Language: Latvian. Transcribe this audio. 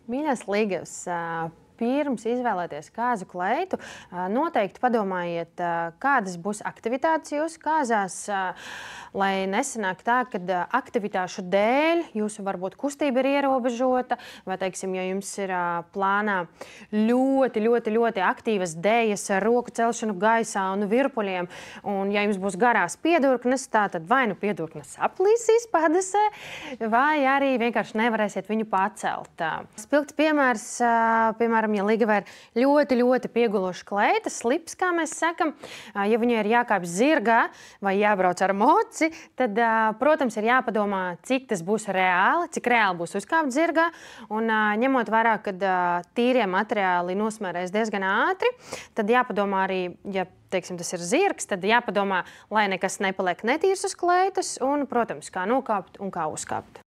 Mīļais Ligavs, pirms izvēlēties kāzu kleitu, noteikti padomājiet, kādas būs aktivitātes jūsu kāzās, lai nesanāk tā, ka aktivitāšu dēļ jūsu varbūt kustība ir ierobežota, vai, teiksim, ja jums ir plānā ļoti aktīvas dējas ar roku celšanu gaisā un virpuļiem, un ja jums būs garās piedurknes, tad vai nu piedurknes saplīsīs padasē, vai arī vienkārši nevarēsiet viņu pacelt. Spilgts piemērs, piemēram, ja Ligava ir ļoti pieguloša kleita, slips, kā mēs sakam, ja viņai ir jākāpj zirgā vai jābrauc ar moci, tad, protams, ir jāpadomā, cik tas būs reāli, cik reāli būs uzkāpt zirgā, un ņemot vērā, kad tīrie materiāli nosmērēs diezgan ātri, tad jāpadomā arī, ja teiksim, tas ir zirgs, tad jāpadomā, lai nekas nepaliek netīrs uz kleitas un, protams, kā nokāpt un kā uzkāpt.